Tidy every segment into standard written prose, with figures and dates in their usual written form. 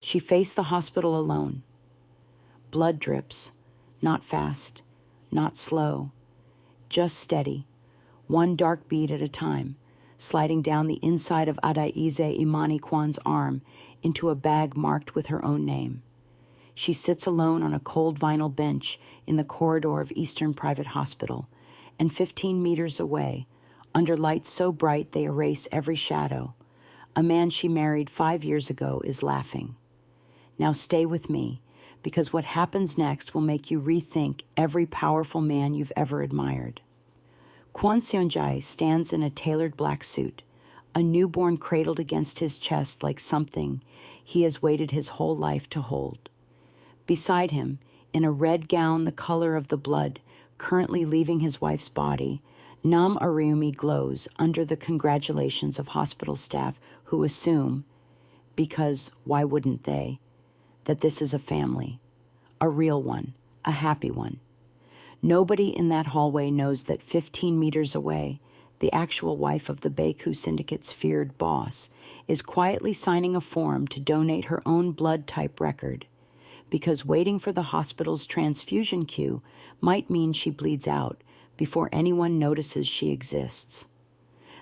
She faced the hospital alone. Blood drips, not fast, not slow, just steady, one dark bead at a time, sliding down the inside of Adaeze Kwon's arm into a bag marked with her own name. She sits alone on a cold vinyl bench in the corridor of Eastern Private Hospital, and 15 meters away, under lights so bright they erase every shadow, a man she married 5 years ago is laughing. Now stay with me, because what happens next will make you rethink every powerful man you've ever admired. Kwon Seon-jae stands in a tailored black suit, a newborn cradled against his chest like something he has waited his whole life to hold. Beside him, in a red gown the color of the blood currently leaving his wife's body, Nam Aryumi glows under the congratulations of hospital staff who assume, because why wouldn't they, that this is a family, a real one, a happy one. Nobody in that hallway knows that 15 meters away, the actual wife of the Baekhu Syndicate's feared boss is quietly signing a form to donate her own blood type record, because waiting for the hospital's transfusion queue might mean she bleeds out before anyone notices she exists.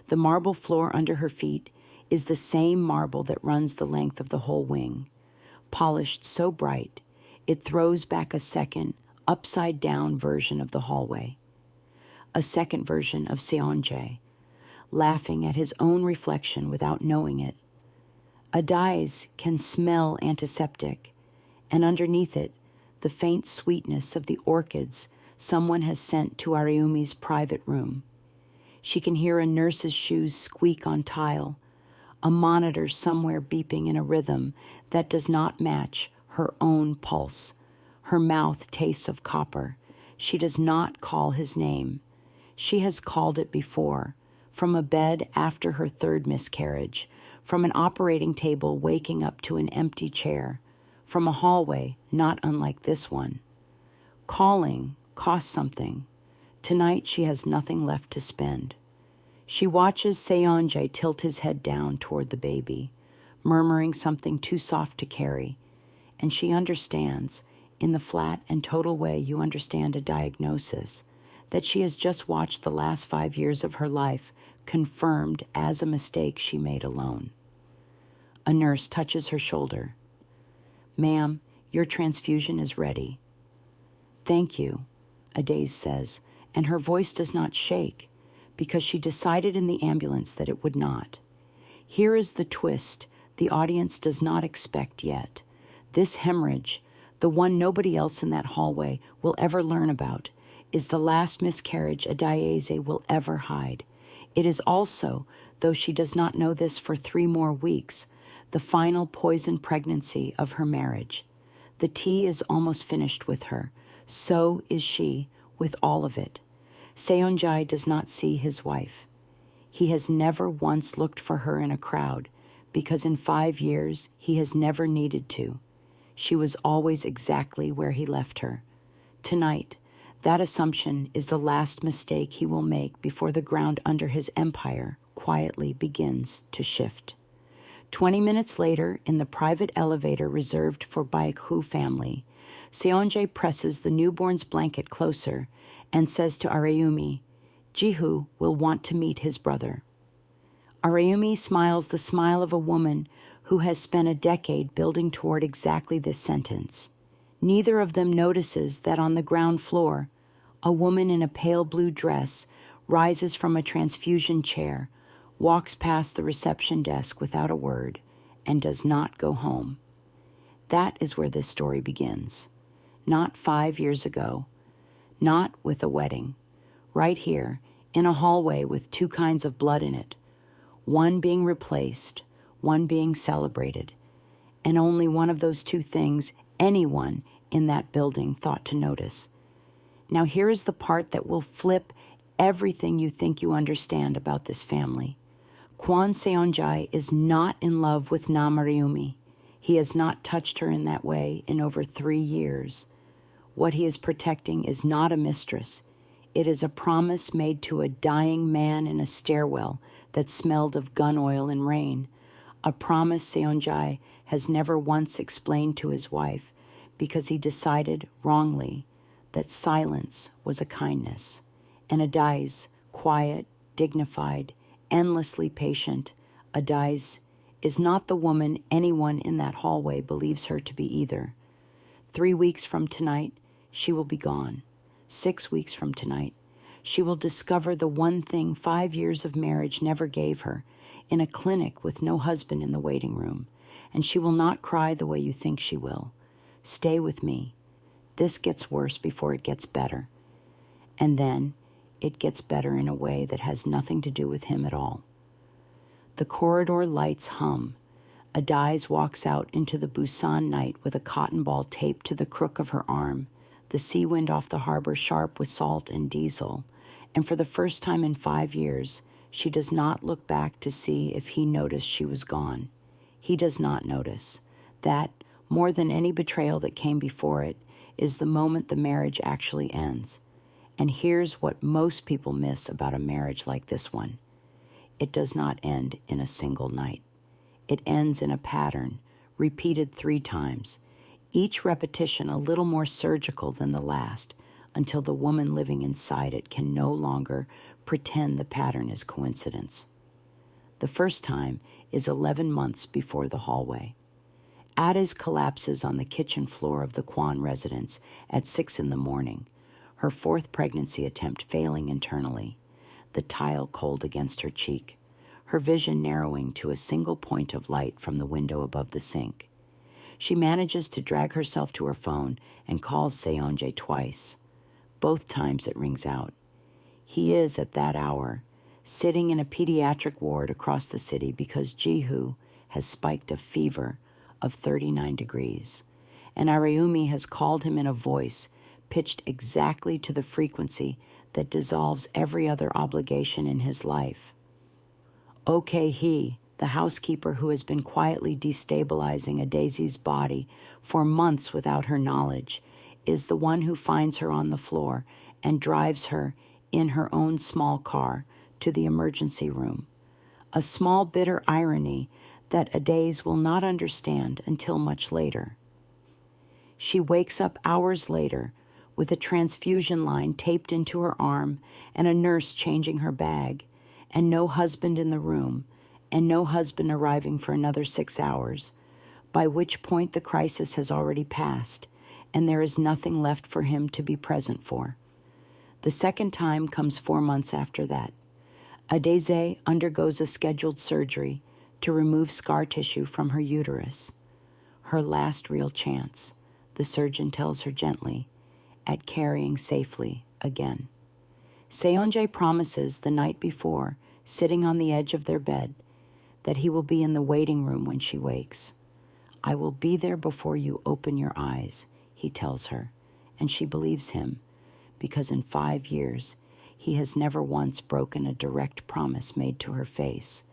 The marble floor under her feet is the same marble that runs the length of the whole wing, polished so bright it throws back a second, upside-down version of the hallway. A second version of Seon-jae, laughing at his own reflection without knowing it. Adaeze can smell antiseptic, and underneath it, the faint sweetness of the orchids someone has sent to Aryumi's private room. She can hear a nurse's shoes squeak on tile, a monitor somewhere beeping in a rhythm that does not match her own pulse. Her mouth tastes of copper. She does not call his name. She has called it before, from a bed after her third miscarriage, from an operating table waking up to an empty chair, from a hallway not unlike this one. Calling costs something. Tonight she has nothing left to spend. She watches Seon-jae tilt his head down toward the baby, murmuring something too soft to carry, and she understands, in the flat and total way you understand a diagnosis, that she has just watched the last 5 years of her life confirmed as a mistake she made alone. A nurse touches her shoulder. "Ma'am, your transfusion is ready." "Thank you," Adaeze says, and her voice does not shake, because she decided in the ambulance that it would not. Here is the twist the audience does not expect yet. This hemorrhage, the one nobody else in that hallway will ever learn about, is the last miscarriage Adaeze will ever hide. It is also, though she does not know this for 3 more weeks, the final poison pregnancy of her marriage. The tea is almost finished with her. So is she with all of it. Seon-jae does not see his wife. He has never once looked for her in a crowd, because in 5 years he has never needed to. She was always exactly where he left her. Tonight, that assumption is the last mistake he will make before the ground under his empire quietly begins to shift. 20 minutes later, in the private elevator reserved for Baekhu family, Seon-jae presses the newborn's blanket closer and says to Aryumi, "Jihu will want to meet his brother." Aryumi smiles the smile of a woman who has spent a decade building toward exactly this sentence. Neither of them notices that on the ground floor, a woman in a pale blue dress rises from a transfusion chair, walks past the reception desk without a word, and does not go home. That is where this story begins. Not 5 years ago, not with a wedding, right here, in a hallway with 2 kinds of blood in it, one being replaced, one being celebrated, and only one of those 2 things anyone in that building thought to notice. Now here is the part that will flip everything you think you understand about this family. Kwon Seon-jae is not in love with Nam Aryumi. He has not touched her in that way in over 3 years. What he is protecting is not a mistress. It is a promise made to a dying man in a stairwell that smelled of gun oil and rain, a promise Seon-jae has never once explained to his wife because he decided wrongly that silence was a kindness, and Adaeze, quiet, dignified, endlessly patient, Adaeze is not the woman anyone in that hallway believes her to be either. 3 weeks from tonight, she will be gone. 6 weeks from tonight, she will discover the one thing 5 years of marriage never gave her, in a clinic with no husband in the waiting room, and she will not cry the way you think she will. Stay with me. This gets worse before it gets better. And then it gets better in a way that has nothing to do with him at all. The corridor lights hum. Adaeze walks out into the Busan night with a cotton ball taped to the crook of her arm, the sea wind off the harbor sharp with salt and diesel, and for the first time in 5 years, she does not look back to see if he noticed she was gone. He does not notice. That, more than any betrayal that came before it, is the moment the marriage actually ends. And here's what most people miss about a marriage like this one. It does not end in a single night. It ends in a pattern, repeated 3 times, each repetition a little more surgical than the last, until the woman living inside it can no longer pretend the pattern is coincidence. The first time is 11 months before the hallway. Adaeze collapses on the kitchen floor of the Kwon residence at 6 in the morning, her 4th pregnancy attempt failing internally, the tile cold against her cheek, her vision narrowing to a single point of light from the window above the sink. She manages to drag herself to her phone and calls Seonjae twice. Both times it rings out. He is, at that hour, sitting in a pediatric ward across the city because Jihu has spiked a fever of 39 degrees, and Areumi has called him in a voice pitched exactly to the frequency that dissolves every other obligation in his life. Okay, he, the housekeeper who has been quietly destabilizing Adaeze's body for months without her knowledge, is the one who finds her on the floor and drives her in her own small car to the emergency room. A small bitter irony that Adaeze will not understand until much later. She wakes up hours later with a transfusion line taped into her arm and a nurse changing her bag, and no husband in the room, and no husband arriving for another 6 hours, by which point the crisis has already passed, and there is nothing left for him to be present for. The second time comes 4 months after that. Adaeze undergoes a scheduled surgery to remove scar tissue from her uterus. Her last real chance, the surgeon tells her gently, at carrying safely again. Seonjae promises the night before, sitting on the edge of their bed, that he will be in the waiting room when she wakes. I will be there before you open your eyes, he tells her, and she believes him, because in 5 years, he has never once broken a direct promise made to her face.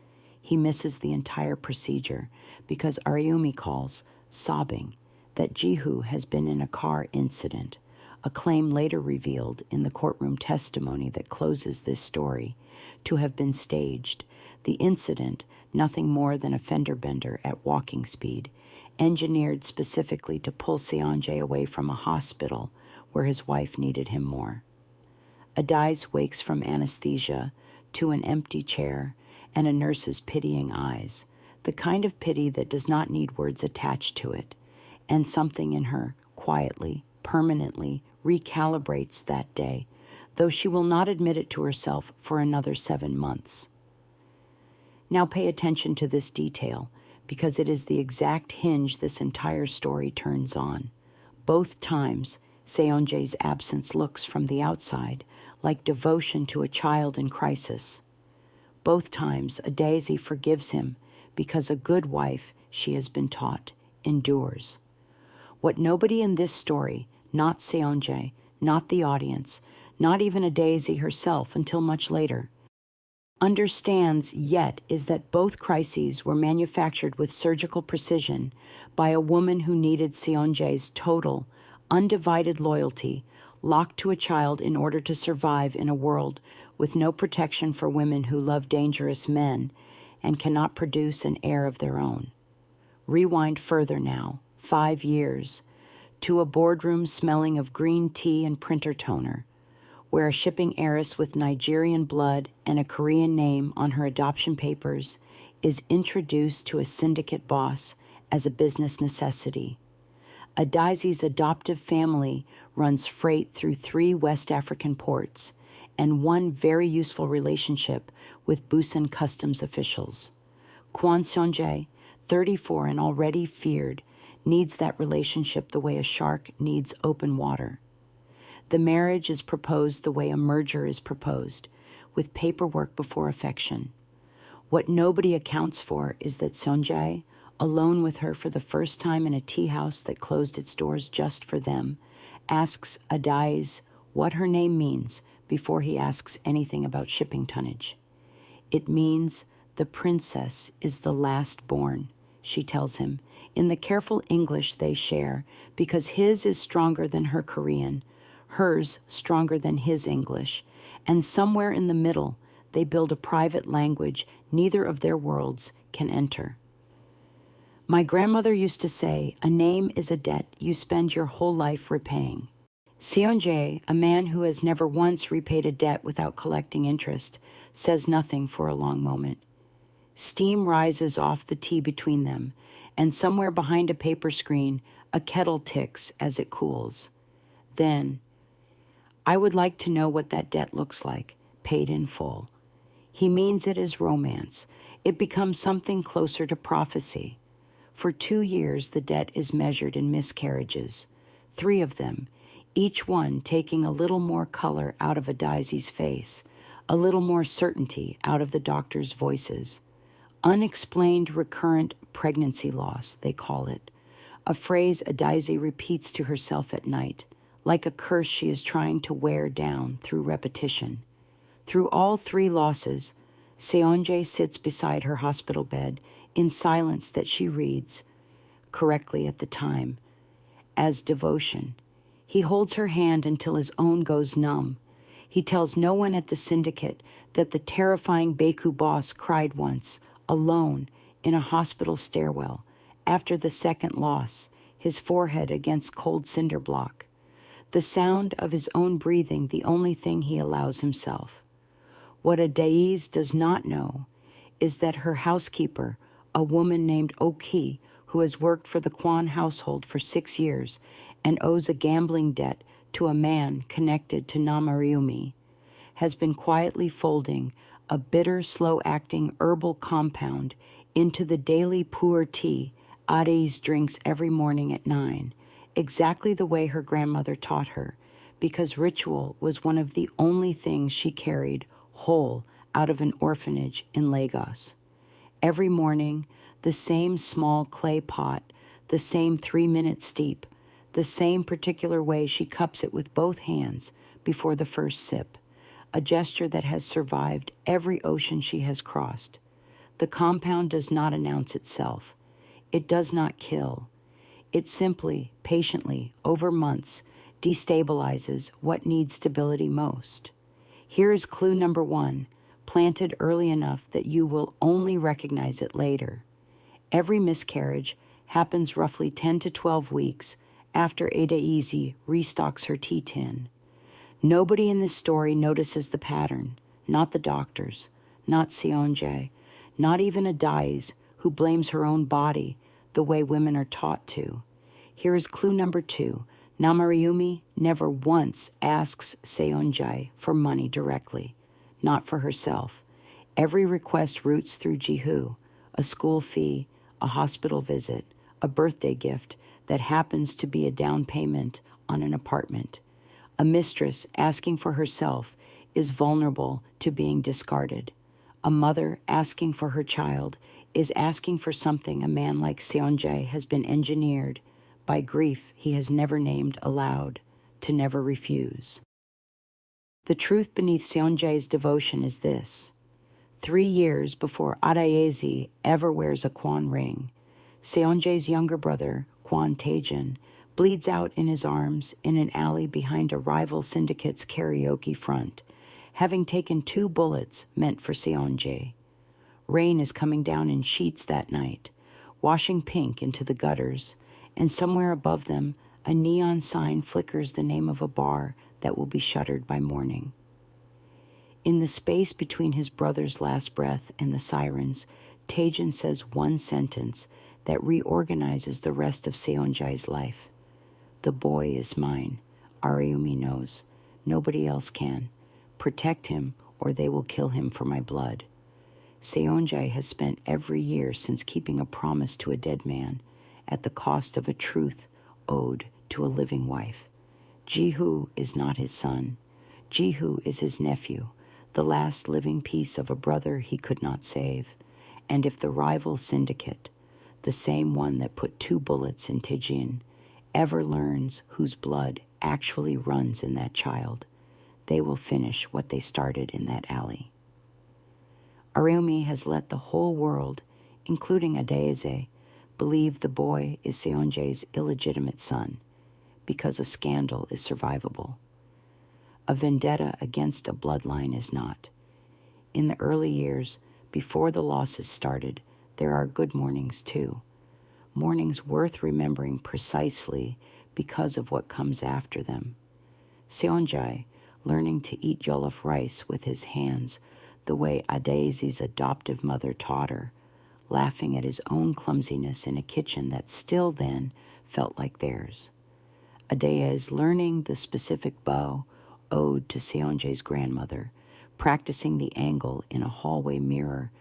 He misses the entire procedure because Areumi calls, sobbing, that Jihu has been in a car incident, a claim later revealed in the courtroom testimony that closes this story to have been staged, the incident nothing more than a fender bender at walking speed, engineered specifically to pull Seonjae away from a hospital where his wife needed him more. Adaeze wakes from anesthesia to an empty chair and a nurse's pitying eyes, the kind of pity that does not need words attached to it, and something in her quietly, permanently recalibrates that day, though she will not admit it to herself for another 7 months. Now pay attention to this detail, because it is the exact hinge this entire story turns on. Both times, Seonjae's absence looks from the outside like devotion to a child in crisis. Both times, Adaeze forgives him because a good wife, she has been taught, endures. What nobody in this story, not Seonjae, not the audience, not even Adaeze herself until much later, understands yet is that both crises were manufactured with surgical precision by a woman who needed Seonjae's total, undivided loyalty, locked to a child in order to survive in a world with no protection for women who love dangerous men and cannot produce an heir of their own. Rewind further now, 5 years, to a boardroom smelling of green tea and printer toner, where a shipping heiress with Nigerian blood and a Korean name on her adoption papers is introduced to a syndicate boss as a business necessity. Adaeze's adoptive family runs freight through 3 West African ports and one very useful relationship with Busan customs officials. Kwon Seonjae, 34 and already feared, needs that relationship the way a shark needs open water. The marriage is proposed the way a merger is proposed, with paperwork before affection. What nobody accounts for is that Seonjae, alone with her for the first time in a tea house that closed its doors just for them, asks Adaeze what her name means before he asks anything about shipping tonnage. It means the princess is the last born, she tells him, in the careful English they share, because his is stronger than her Korean, hers stronger than his English, and somewhere in the middle they build a private language neither of their worlds can enter. My grandmother used to say, a name is a debt you spend your whole life repaying. Seonjae, a man who has never once repaid a debt without collecting interest, says nothing for a long moment. Steam rises off the tea between them, and somewhere behind a paper screen, a kettle ticks as it cools. Then, I would like to know what that debt looks like, paid in full. He means it as romance. It becomes something closer to prophecy. For 2 years, the debt is measured in miscarriages, 3 of them, each one taking a little more color out of Adaeze's face, a little more certainty out of the doctor's voices. Unexplained recurrent pregnancy loss, they call it, a phrase Adaeze repeats to herself at night, like a curse she is trying to wear down through repetition. Through all 3 losses, Seonjae sits beside her hospital bed in silence that she reads, correctly at the time, as devotion. He holds her hand until his own goes numb. He tells no one at the syndicate that the terrifying Baku boss cried once, alone, in a hospital stairwell, after the second loss, his forehead against cold cinder block. The sound of his own breathing the only thing he allows himself. What Adaeze does not know is that her housekeeper, a woman named Oki, who has worked for the Kwon household for 6 years and owes a gambling debt to a man connected to Namariumi, has been quietly folding a bitter, slow-acting herbal compound into the daily pu'er tea Adaeze drinks every morning at 9, exactly the way her grandmother taught her, because ritual was one of the only things she carried whole out of an orphanage in Lagos. Every morning, the same small clay pot, the same 3-minute steep, the same particular way she cups it with both hands before the first sip, a gesture that has survived every ocean she has crossed. The compound does not announce itself. It does not kill. It simply, patiently, over months, destabilizes what needs stability most. Here is clue number 1, planted early enough that you will only recognize it later. Every miscarriage happens roughly 10 to 12 weeks after Adaeze restocks her tea tin. Nobody in this story notices the pattern, not the doctors, not Seonjae, not even Adaeze, who blames her own body the way women are taught to. Here is clue number 2. Namariumi never once asks Seonjae for money directly, not for herself. Every request routes through Jihu, a school fee, a hospital visit, a birthday gift that happens to be a down payment on an apartment. A mistress asking for herself is vulnerable to being discarded. A mother asking for her child is asking for something a man like Seonjae has been engineered by grief he has never named aloud to never refuse. The truth beneath Seonjae's devotion is this. 3 years before Adaeze ever wears a Kwon ring, Seonjae's younger brother, Kwon Taejin, bleeds out in his arms in an alley behind a rival syndicate's karaoke front, having taken 2 bullets meant for Seonjae. Rain is coming down in sheets that night. washing pink into the gutters, and somewhere above them, a neon sign flickers the name of a bar that will be shuttered by morning. In the space between his brother's last breath and the sirens, Taejin says one sentence that reorganizes the rest of Seonjae's life. The boy is mine. Areumi knows. Nobody else can. Protect him, or they will kill him for my blood. Seonjae has spent every year since keeping a promise to a dead man at the cost of a truth owed to a living wife. Jihu is not his son. Jihu is his nephew, the last living piece of a brother he could not save. And if the rival syndicate, the same one that put 2 bullets in Taejin, ever learns whose blood actually runs in that child, they will finish what they started in that alley. Areumi has let the whole world, including Adaeze, believe the boy is Seonjae's illegitimate son, because a scandal is survivable. A vendetta against a bloodline is not. In the early years, before the losses started, there are good mornings too. Mornings worth remembering precisely because of what comes after them. Seonjae, learning to eat jollof rice with his hands the way Adaeze's adoptive mother taught her, laughing at his own clumsiness in a kitchen that still then felt like theirs. Adaeze learning the specific bow owed to Seonjae's grandmother, practicing the angle in a hallway mirror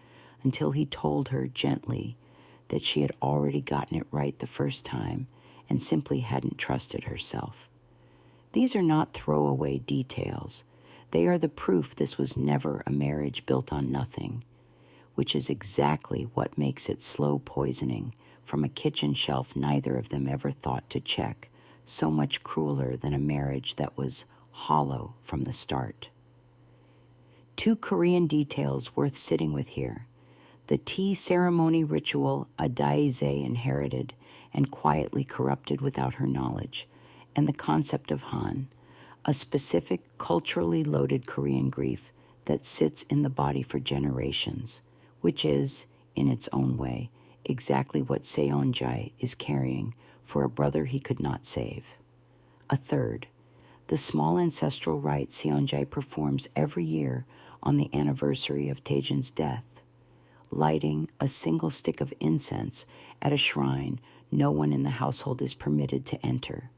until he told her gently that she had already gotten it right the first time and simply hadn't trusted herself. These are not throwaway details. They are the proof this was never a marriage built on nothing, which is exactly what makes it slow poisoning from a kitchen shelf neither of them ever thought to check, so much crueler than a marriage that was hollow from the start. 2 Korean details worth sitting with here: the tea ceremony ritual Adaeze inherited and quietly corrupted without her knowledge, and the concept of Han, a specific culturally loaded Korean grief that sits in the body for generations, which is, in its own way, exactly what Seonjae is carrying for a brother he could not save. A third, the small ancestral rite Seonjae performs every year on the anniversary of Taejin's death, lighting a single stick of incense at a shrine no one in the household is permitted to enter.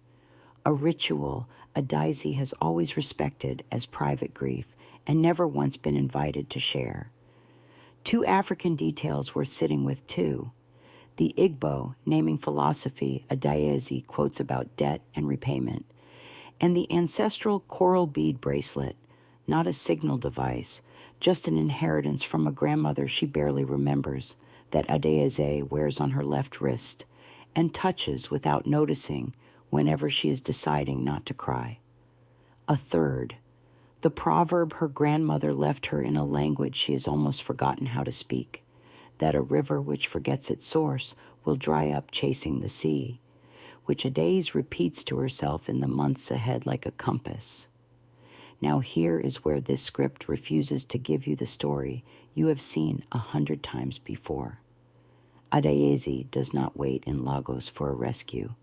A ritual Adaeze has always respected as private grief and never once been invited to share. 2 African details worth sitting with too: the Igbo naming philosophy Adaeze quotes about debt and repayment, and the ancestral coral bead bracelet, not a signal device, just an inheritance from a grandmother she barely remembers, that Adaeze wears on her left wrist and touches without noticing whenever she is deciding not to cry. A third, the proverb her grandmother left her in a language she has almost forgotten how to speak, that a river which forgets its source will dry up chasing the sea, which Adaeze repeats to herself in the months ahead like a compass. Now here is where this script refuses to give you the story you have seen 100 times before. Adaeze does not wait in Lagos for a rescue.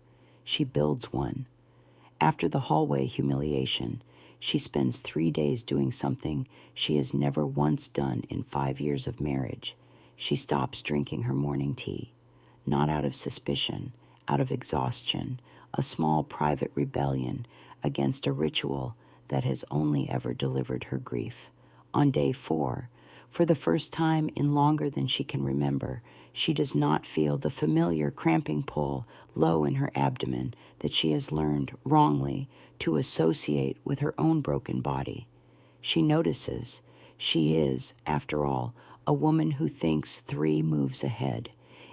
She builds one. After the hallway humiliation, she spends 3 days doing something she has never once done in 5 years of marriage. She stops drinking her morning tea, not out of suspicion, out of exhaustion, a small private rebellion against a ritual that has only ever delivered her grief. On day 4, for the first time in longer than she can remember, she does not feel the familiar cramping pull low in her abdomen that she has learned, wrongly, to associate with her own broken body. She notices she is, after all, a woman who thinks 3 moves ahead.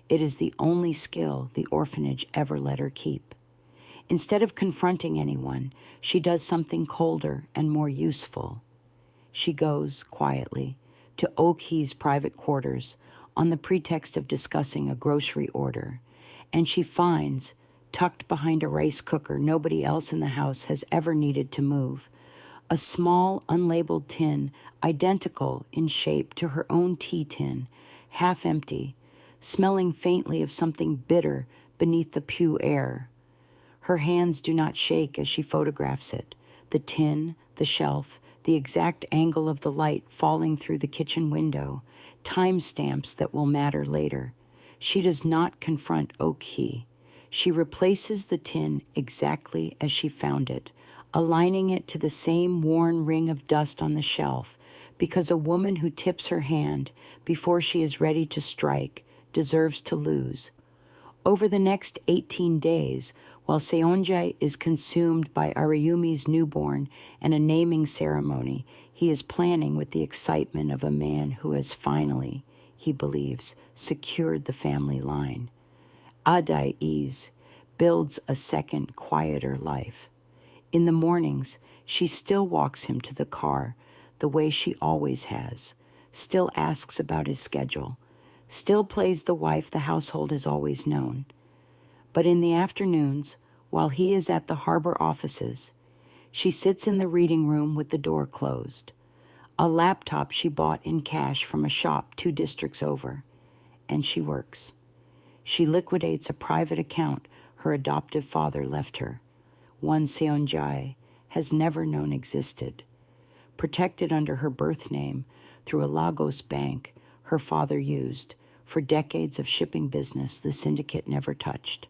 It is the only skill the orphanage ever let her keep. Instead of confronting anyone, she does something colder and more useful. She goes, quietly, to Oki's private quarters on the pretext of discussing a grocery order, and she finds, tucked behind a rice cooker nobody else in the house has ever needed to move, a small unlabeled tin identical in shape to her own tea tin, half empty, smelling faintly of something bitter beneath the pew air. Her hands do not shake as she photographs it. The tin, the shelf, the exact angle of the light falling through the kitchen window, timestamps that will matter later. She does not confront Oki. She replaces the tin exactly as she found it, aligning it to the same worn ring of dust on the shelf, because a woman who tips her hand before she is ready to strike deserves to lose. Over the next 18 days, while Seonjae is consumed by Arayumi's newborn and a naming ceremony, he is planning with the excitement of a man who has finally, he believes, secured the family line. Adaeze builds a second, quieter life. In the mornings, she still walks him to the car the way she always has, still asks about his schedule, still plays the wife the household has always known. But in the afternoons, while he is at the harbor offices, she sits in the reading room with the door closed, a laptop she bought in cash from a shop 2 districts over, and she works. She liquidates a private account her adoptive father left her, one Seonjae has never known existed. Protected under her birth name through a Lagos bank her father used for decades of shipping business the syndicate never touched.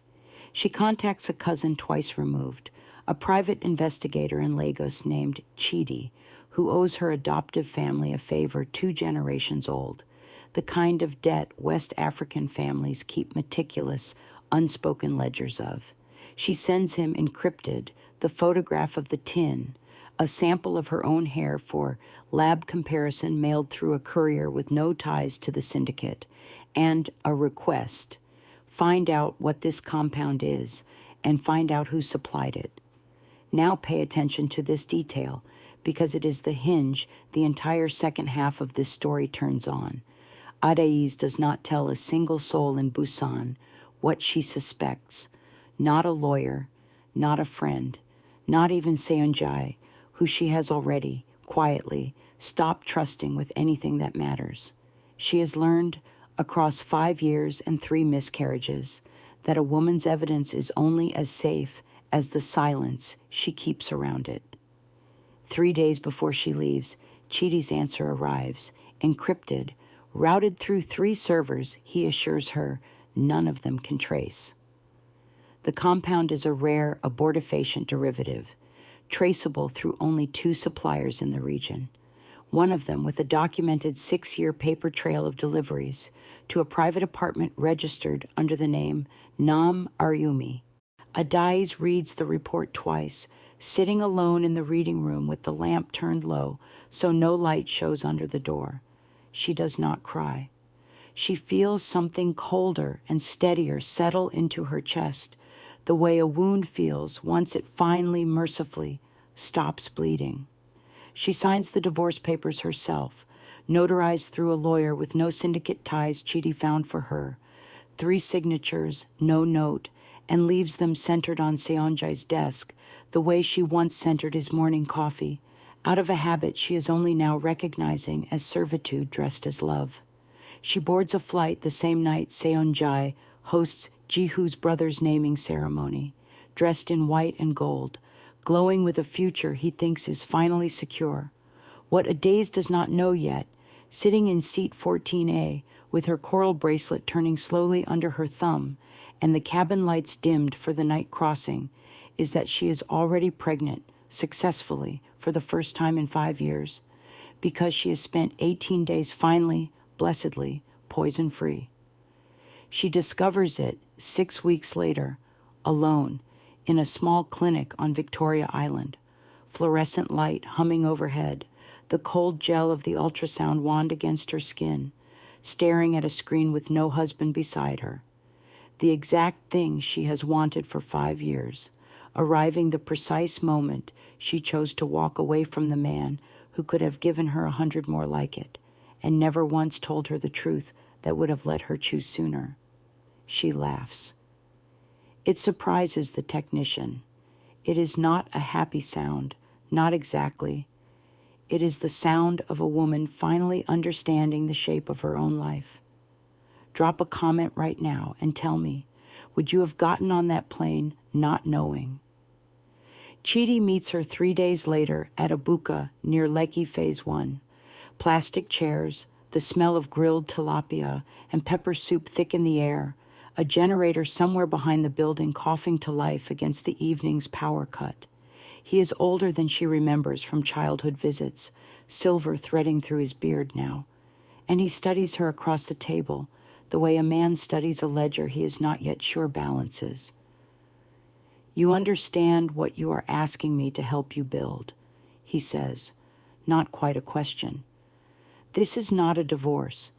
She contacts a cousin twice removed, a private investigator in Lagos named Chidi, who owes her adoptive family a favor 2 generations old, the kind of debt West African families keep meticulous, unspoken ledgers of. She sends him encrypted the photograph of the tin, a sample of her own hair for lab comparison mailed through a courier with no ties to the syndicate, and a request: find out what this compound is and find out who supplied it. Now pay attention to this detail, because it is the hinge the entire second half of this story turns on. Adaeze does not tell a single soul in Busan what she suspects, not a lawyer, not a friend, not even Seonjae, who she has already, quietly, stopped trusting with anything that matters. She has learned, across 5 years and 3 miscarriages, that a woman's evidence is only as safe as the silence she keeps around it. 3 days before she leaves, Chidi's answer arrives, encrypted, routed through 3 servers he assures her none of them can trace. The compound is a rare abortifacient derivative, traceable through only 2 suppliers in the region, one of them with a documented 6-year paper trail of deliveries to a private apartment registered under the name Nam Aryumi. Adaeze reads the report twice, sitting alone in the reading room with the lamp turned low so no light shows under the door. She does not cry. She feels something colder and steadier settle into her chest, the way a wound feels once it finally, mercifully, stops bleeding. She signs the divorce papers herself, notarized through a lawyer with no syndicate ties Chidi found for her, 3 signatures, no note, and leaves them centered on Seonjae's desk, the way she once centered his morning coffee, out of a habit she is only now recognizing as servitude dressed as love. She boards a flight the same night Seonjae hosts Jiho's brother's naming ceremony, dressed in white and gold, glowing with a future he thinks is finally secure. What Adaeze does not know yet, sitting in seat 14A with her coral bracelet turning slowly under her thumb and the cabin lights dimmed for the night crossing, is that she is already pregnant, successfully, for the first time in 5 years, because she has spent 18 days finally, blessedly, poison-free. She discovers it 6 weeks later, alone, in a small clinic on Victoria Island, fluorescent light humming overhead, the cold gel of the ultrasound wand against her skin, staring at a screen with no husband beside her. The exact thing she has wanted for 5 years, arriving the precise moment she chose to walk away from the man who could have given her 100 more like it, and never once told her the truth that would have let her choose sooner. She laughs. It surprises the technician. It is not a happy sound, not exactly. It is the sound of a woman finally understanding the shape of her own life. Drop a comment right now and tell me, would you have gotten on that plane not knowing? Chidi meets her 3 days later at a buka near Lekki Phase 1. Plastic chairs, the smell of grilled tilapia, and pepper soup thick in the air, a generator somewhere behind the building coughing to life against the evening's power cut. He is older than she remembers from childhood visits, silver threading through his beard now. And he studies her across the table, the way a man studies a ledger he is not yet sure balances. You understand what you are asking me to help you build, he says, not quite a question. This is not a divorce.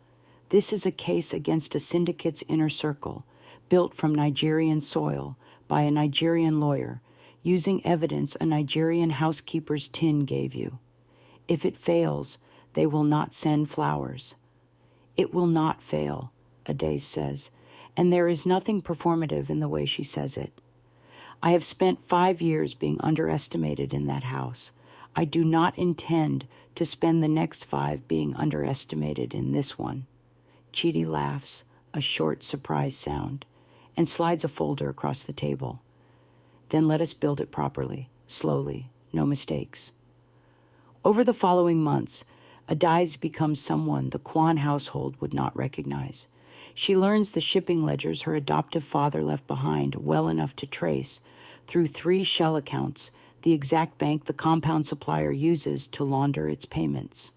This is a case against a syndicate's inner circle, built from Nigerian soil by a Nigerian lawyer, using evidence a Nigerian housekeeper's tin gave you. If it fails, they will not send flowers. It will not fail, Adaeze says, and there is nothing performative in the way she says it. I have spent 5 years being underestimated in that house. I do not intend to spend the next 5 being underestimated in this one. Chidi laughs, a short surprise sound, and slides a folder across the table. Then let us build it properly, slowly, no mistakes. Over the following months, Adaeze becomes someone the Kwon household would not recognize. She learns the shipping ledgers her adoptive father left behind well enough to trace, through 3 shell accounts, the exact bank the compound supplier uses to launder its payments.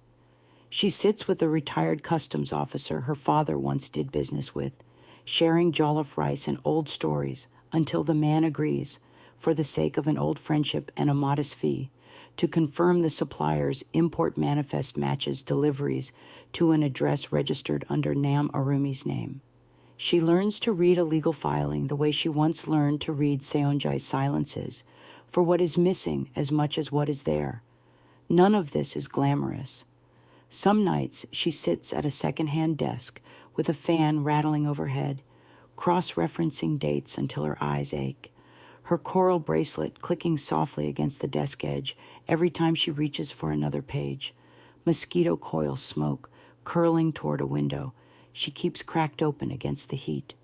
She sits with a retired customs officer her father once did business with, sharing jollof rice and old stories until the man agrees, for the sake of an old friendship and a modest fee, to confirm the supplier's import manifest matches deliveries to an address registered under Nam Arumi's name. She learns to read a legal filing the way she once learned to read Seonjae's silences, for what is missing as much as what is there. None of this is glamorous. Some nights she sits at a second-hand desk with a fan rattling overhead, cross-referencing dates until her eyes ache, her coral bracelet clicking softly against the desk edge every time she reaches for another page, mosquito coil smoke curling toward a window she keeps cracked open against the heat.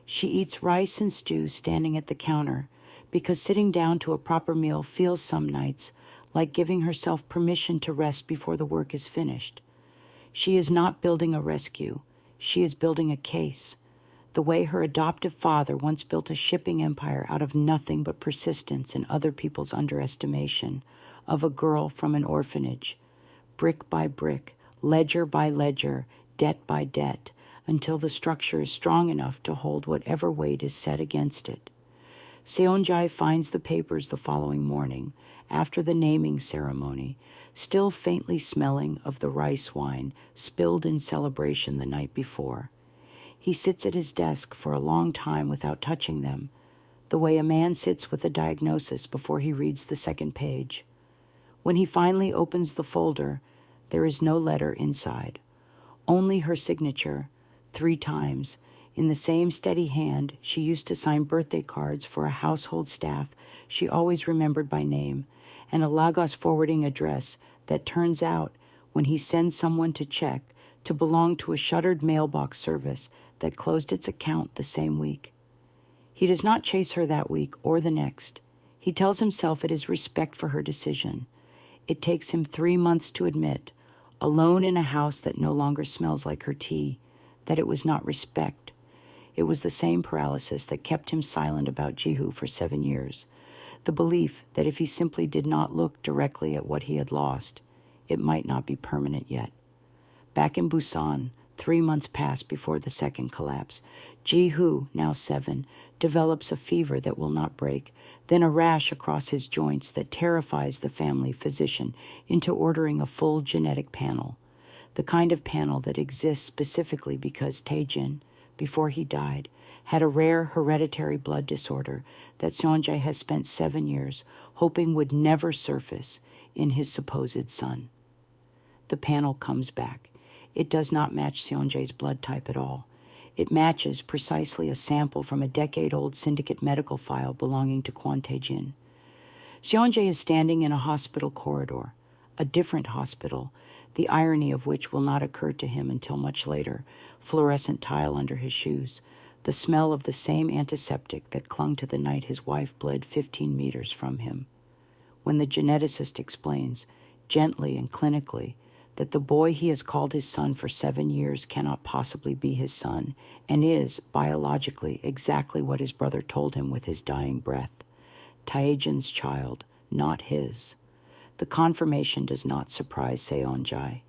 She eats rice and stew standing at the counter because sitting down to a proper meal feels some nights like giving herself permission to rest before the work is finished. She is not building a rescue. She is building a case, the way her adoptive father once built a shipping empire out of nothing but persistence and other people's underestimation of a girl from an orphanage, brick by brick, ledger by ledger, debt by debt, until the structure is strong enough to hold whatever weight is set against it. Seonjae finds the papers the following morning, after the naming ceremony, still faintly smelling of the rice wine spilled in celebration the night before. He sits at his desk for a long time without touching them, the way a man sits with a diagnosis before he reads the second page. When he finally opens the folder, there is no letter inside. Only her signature, 3 times, in the same steady hand she used to sign birthday cards for a household staff she always remembered by name, and a Lagos forwarding address that turns out, when he sends someone to check, to belong to a shuttered mailbox service that closed its account the same week. He does not chase her that week or the next. He tells himself it is respect for her decision. It takes him 3 months to admit, alone in a house that no longer smells like her tea, that it was not respect. It was the same paralysis that kept him silent about Jihu for 7 years, the belief that if he simply did not look directly at what he had lost, it might not be permanent yet. Back in Busan, 3 months pass before the second collapse. Jihu, now 7, develops a fever that will not break, then a rash across his joints that terrifies the family physician into ordering a full genetic panel, the kind of panel that exists specifically because Taejin, before he died, had a rare hereditary blood disorder that Seonjae has spent 7 years hoping would never surface in his supposed son. The panel comes back. It does not match Seonjae's blood type at all. It matches precisely a sample from a decade-old syndicate medical file belonging to Kwon Tae-jin. Seonjae is standing in a hospital corridor, a different hospital the irony of which will not occur to him until much later, fluorescent tile under his shoes, the smell of the same antiseptic that clung to the night his wife bled 15 meters from him. When the geneticist explains, gently and clinically, that the boy he has called his son for 7 years cannot possibly be his son and is, biologically, exactly what his brother told him with his dying breath. Taejin's child, not his. The confirmation does not surprise Seonjae.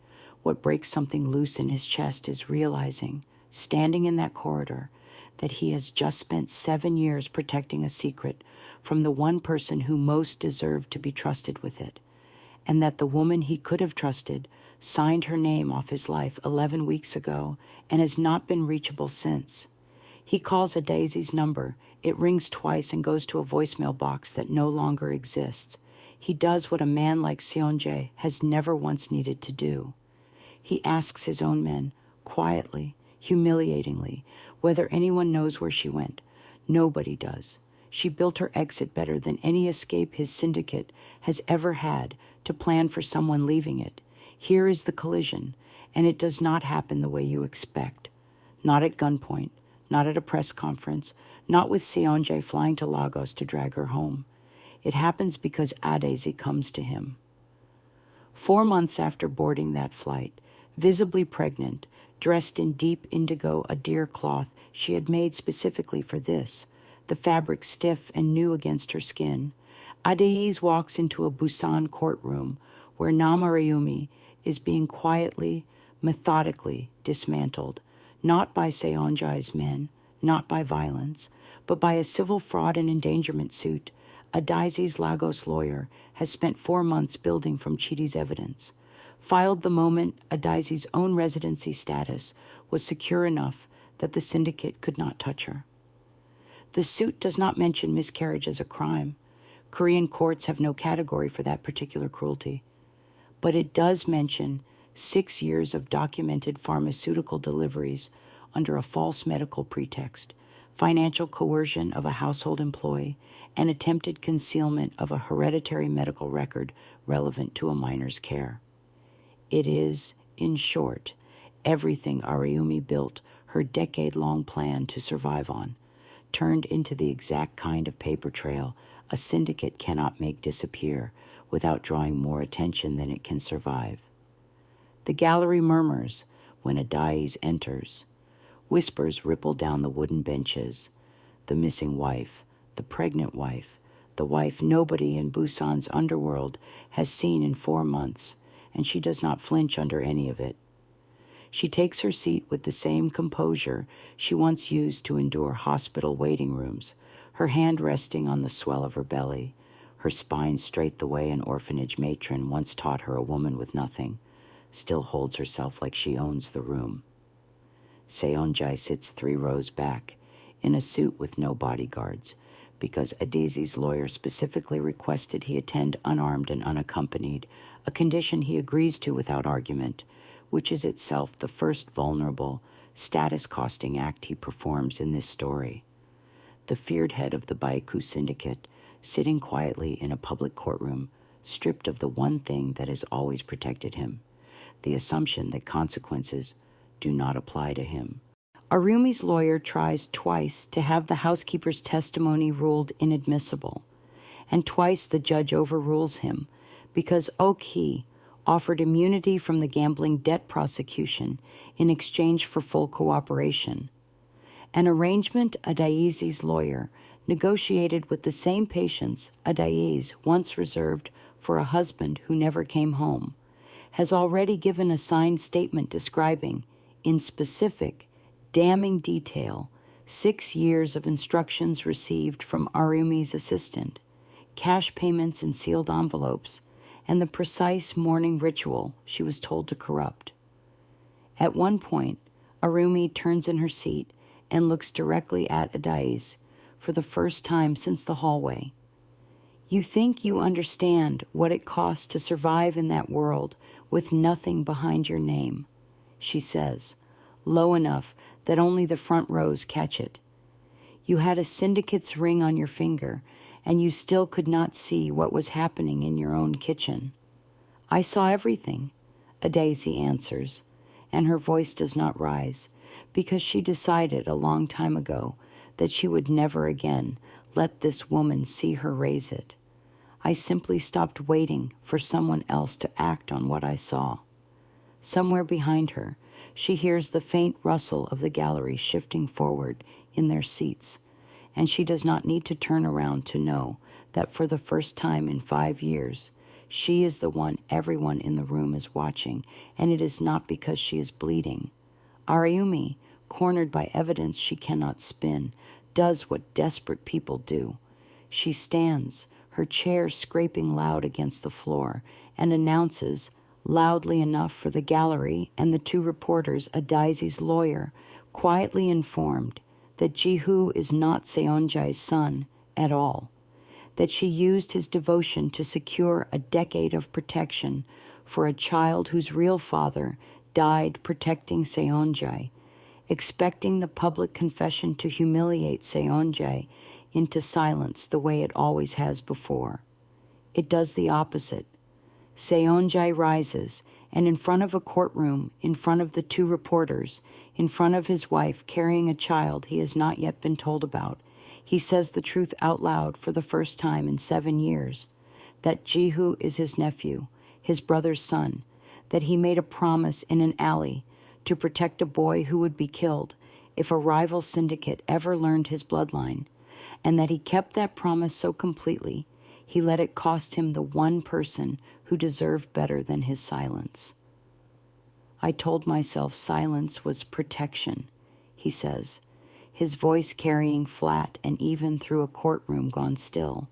What breaks something loose in his chest is realizing, standing in that corridor, that he has just spent 7 years protecting a secret from the one person who most deserved to be trusted with it, and that the woman he could have trusted signed her name off his life 11 weeks ago and has not been reachable since. He calls Adaeze's number. It rings twice and goes to a voicemail box that no longer exists. He does what a man like Seonjae has never once needed to do. He asks his own men, quietly, humiliatingly, whether anyone knows where she went. Nobody does. She built her exit better than any escape his syndicate has ever had to plan for someone leaving it. Here is the collision, and it does not happen the way you expect. Not at gunpoint, not at a press conference, not with Seonjae flying to Lagos to drag her home. It happens because Adaeze comes to him. 4 months after boarding that flight, visibly pregnant, dressed in deep indigo Adir cloth she had made specifically for this, the fabric stiff and new against her skin, Adaeze walks into a Busan courtroom where Nam Aryumi is being quietly, methodically dismantled, not by Seonjae's men, not by violence, but by a civil fraud and endangerment suit Adaeze's Lagos lawyer has spent 4 months building from Chidi's evidence, filed the moment Adaeze's own residency status was secure enough that the syndicate could not touch her. The suit does not mention miscarriage as a crime. Korean courts have no category for that particular cruelty. But it does mention 6 years of documented pharmaceutical deliveries under a false medical pretext, financial coercion of a household employee, and attempted concealment of a hereditary medical record relevant to a minor's care. It is, in short, everything Aryumi built her decade-long plan to survive on, turned into the exact kind of paper trail a syndicate cannot make disappear without drawing more attention than it can survive. The gallery murmurs when Adaeze enters. Whispers ripple down the wooden benches. The missing wife, the pregnant wife, the wife nobody in Busan's underworld has seen in 4 months, and she does not flinch under any of it. She takes her seat with the same composure she once used to endure hospital waiting rooms, her hand resting on the swell of her belly, her spine straight the way an orphanage matron once taught her a woman with nothing still holds herself like she owns the room. Seonjae sits 3 rows back, in a suit with no bodyguards, because Adaeze's lawyer specifically requested he attend unarmed and unaccompanied, a condition he agrees to without argument, which is itself the first vulnerable, status-costing act he performs in this story. The feared head of the Baiku syndicate, sitting quietly in a public courtroom, stripped of the one thing that has always protected him, the assumption that consequences do not apply to him. Aryumi's lawyer tries twice to have the housekeeper's testimony ruled inadmissible, and twice the judge overrules him because Ok offered immunity from the gambling debt prosecution in exchange for full cooperation, an arrangement Adaeze's lawyer negotiated with the same patience Adaeze once reserved for a husband who never came home, has already given a signed statement describing, in specific, damning detail, 6 years of instructions received from Aryumi's assistant, cash payments in sealed envelopes, and the precise mourning ritual she was told to corrupt. At one point, Aryumi turns in her seat and looks directly at Adaeze for the first time since the hallway. You think you understand what it costs to survive in that world with nothing behind your name, she says, low enough that only the front rows catch it. You had a syndicate's ring on your finger, and you still could not see what was happening in your own kitchen. I saw everything, Adaeze answers, and her voice does not rise, because she decided a long time ago that she would never again let this woman see her raise it. I simply stopped waiting for someone else to act on what I saw. Somewhere behind her, she hears the faint rustle of the gallery shifting forward in their seats, and she does not need to turn around to know that for the first time in 5 years, she is the one everyone in the room is watching, and it is not because she is bleeding. Arayumi, cornered by evidence she cannot spin, does what desperate people do. She stands, her chair scraping loud against the floor, and announces, loudly enough for the gallery and the 2 reporters, Adaeze's lawyer, quietly informed that Jihu is not Seonjae's son at all, that she used his devotion to secure a decade of protection for a child whose real father died protecting Seonjae, expecting the public confession to humiliate Seonjae into silence the way it always has before. It does the opposite. Seonjae rises, and in front of a courtroom, in front of the 2 reporters, in front of his wife carrying a child he has not yet been told about, he says the truth out loud for the first time in 7 years, that Jihu is his nephew, his brother's son, that he made a promise in an alley to protect a boy who would be killed if a rival syndicate ever learned his bloodline, and that he kept that promise so completely he let it cost him the one person who deserved better than his silence. I told myself silence was protection, he says, his voice carrying flat and even through a courtroom gone still.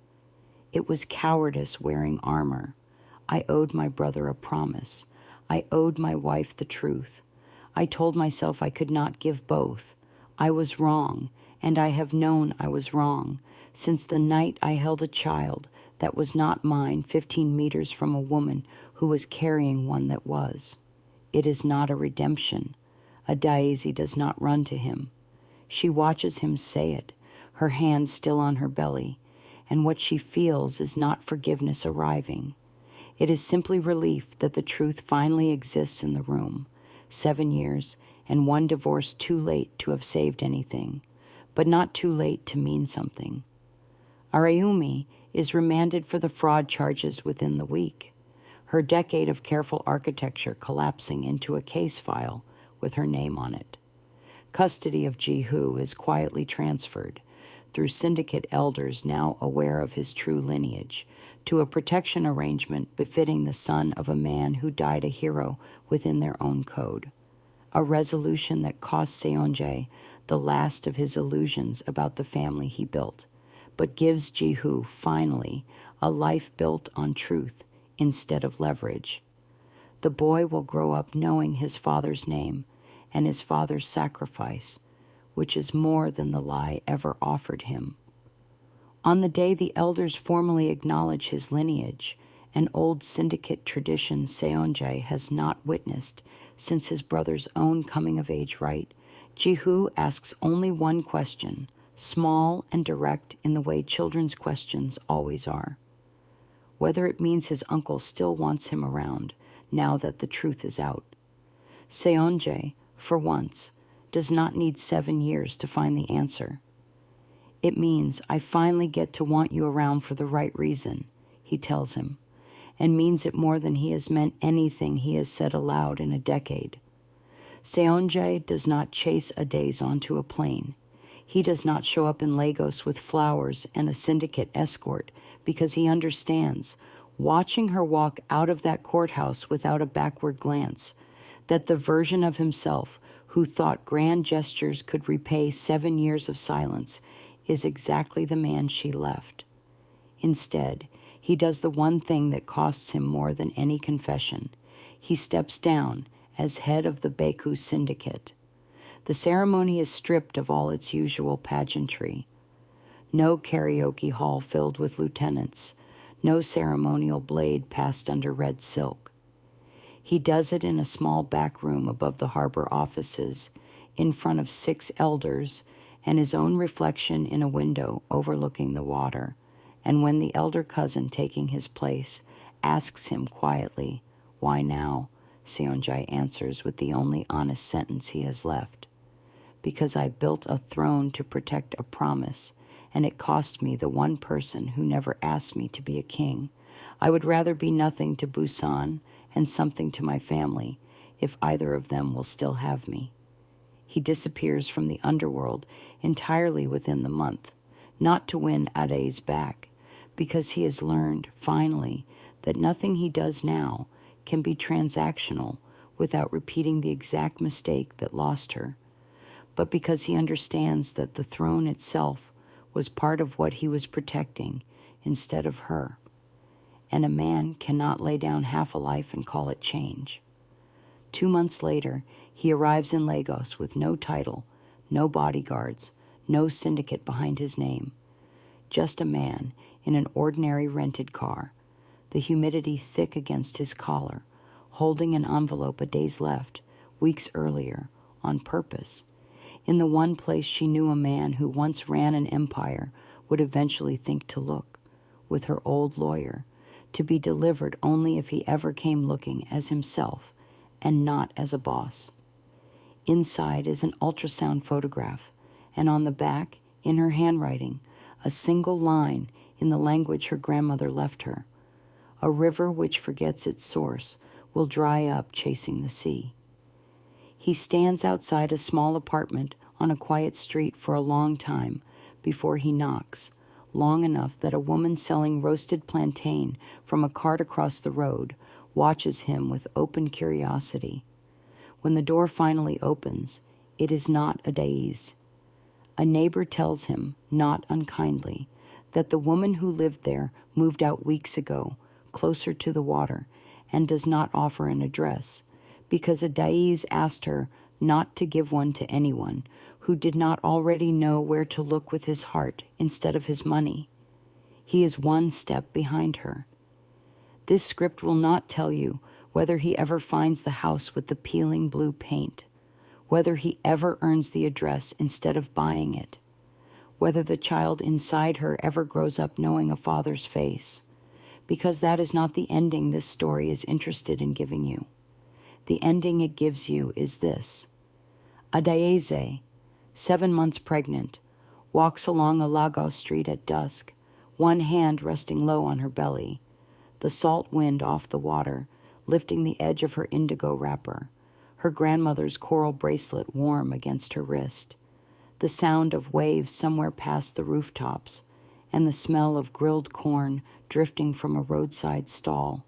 It was cowardice wearing armor. I owed my brother a promise. I owed my wife the truth. I told myself I could not give both. I was wrong, and I have known I was wrong since the night I held a child that was not mine 15 meters from a woman who was carrying one that was. It is not a redemption. Adaeze does not run to him. She watches him say it, her hand still on her belly, and what she feels is not forgiveness arriving. It is simply relief that the truth finally exists in the room. 7 years, and 1 divorce too late to have saved anything, but not too late to mean something. Arayumi is remanded for the fraud charges within the week, her decade of careful architecture collapsing into a case file with her name on it. Custody of Jihu is quietly transferred, through syndicate elders now aware of his true lineage, to a protection arrangement befitting the son of a man who died a hero within their own code. A resolution that cost Seonjae the last of his illusions about the family he built, but gives Jihu, finally, a life built on truth instead of leverage. The boy will grow up knowing his father's name and his father's sacrifice, which is more than the lie ever offered him. On the day the elders formally acknowledge his lineage, an old syndicate tradition Seonjae has not witnessed since his brother's own coming-of-age rite, Jihu asks only one question, small and direct in the way children's questions always are. Whether it means his uncle still wants him around, now that the truth is out. Seonjae, for once, does not need 7 years to find the answer. It means I finally get to want you around for the right reason, he tells him, and means it more than he has meant anything he has said aloud in a decade. Seonjae does not chase Adaeze onto a plane. He does not show up in Lagos with flowers and a syndicate escort because he understands, watching her walk out of that courthouse without a backward glance, that the version of himself who thought grand gestures could repay 7 years of silence is exactly the man she left. Instead, he does the one thing that costs him more than any confession. He steps down as head of the Baku syndicate. The ceremony is stripped of all its usual pageantry. No karaoke hall filled with lieutenants, no ceremonial blade passed under red silk. He does it in a small back room above the harbor offices, in front of 6 elders and his own reflection in a window overlooking the water, and when the elder cousin taking his place asks him quietly, "Why now?" Seonjae answers with the only honest sentence he has left. Because I built a throne to protect a promise, and it cost me the one person who never asked me to be a king. I would rather be nothing to Busan and something to my family, if either of them will still have me. He disappears from the underworld entirely within the month, not to win Adaeze back, because he has learned, finally, that nothing he does now can be transactional without repeating the exact mistake that lost her, but because he understands that the throne itself was part of what he was protecting instead of her. And a man cannot lay down half a life and call it change. 2 months later, he arrives in Lagos with no title, no bodyguards, no syndicate behind his name. Just a man in an ordinary rented car, the humidity thick against his collar, holding an envelope Adaeze left, weeks earlier, on purpose, in the one place she knew a man who once ran an empire would eventually think to look, with her old lawyer, to be delivered only if he ever came looking as himself and not as a boss. Inside is an ultrasound photograph, and on the back, in her handwriting, a single line in the language her grandmother left her. A river which forgets its source will dry up chasing the sea. He stands outside a small apartment on a quiet street for a long time before he knocks, long enough that a woman selling roasted plantain from a cart across the road watches him with open curiosity. When the door finally opens, it is not Adaeze. A neighbor tells him, not unkindly, that the woman who lived there moved out weeks ago, closer to the water, and does not offer an address, because Adaeze asked her not to give one to anyone who did not already know where to look with his heart instead of his money. He is one step behind her. This script will not tell you whether he ever finds the house with the peeling blue paint, whether he ever earns the address instead of buying it, whether the child inside her ever grows up knowing a father's face, because that is not the ending this story is interested in giving you. The ending it gives you is this. Adaeze, 7 months pregnant, walks along a Lagos street at dusk, one hand resting low on her belly, the salt wind off the water, lifting the edge of her indigo wrapper, her grandmother's coral bracelet warm against her wrist, the sound of waves somewhere past the rooftops, and the smell of grilled corn drifting from a roadside stall.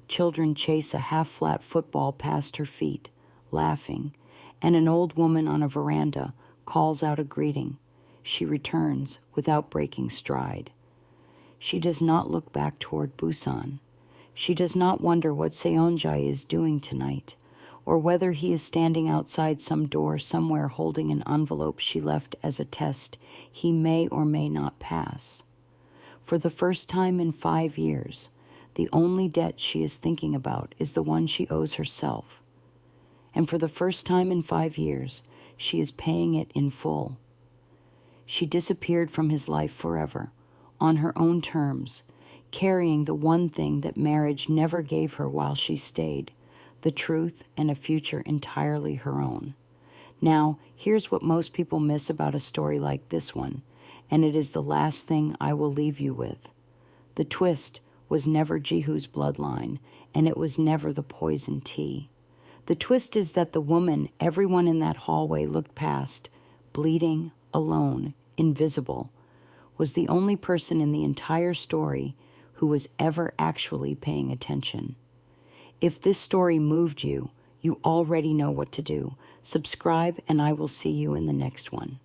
Children chase a half-flat football past her feet, laughing, and an old woman on a veranda calls out a greeting. She returns without breaking stride. She does not look back toward Busan. She does not wonder what Seonjae is doing tonight, or whether he is standing outside some door somewhere holding an envelope she left as a test he may or may not pass. For the first time in 5 years, the only debt she is thinking about is the one she owes herself. And for the first time in 5 years, she is paying it in full. She disappeared from his life forever, on her own terms, carrying the one thing that marriage never gave her while she stayed, the truth and a future entirely her own. Now, here's what most people miss about a story like this one, and it is the last thing I will leave you with. The twist was never Jihu's bloodline, and it was never the poison tea. The twist is that the woman everyone in that hallway looked past, bleeding, alone, invisible, was the only person in the entire story who was ever actually paying attention. If this story moved you, you already know what to do. Subscribe, and I will see you in the next one.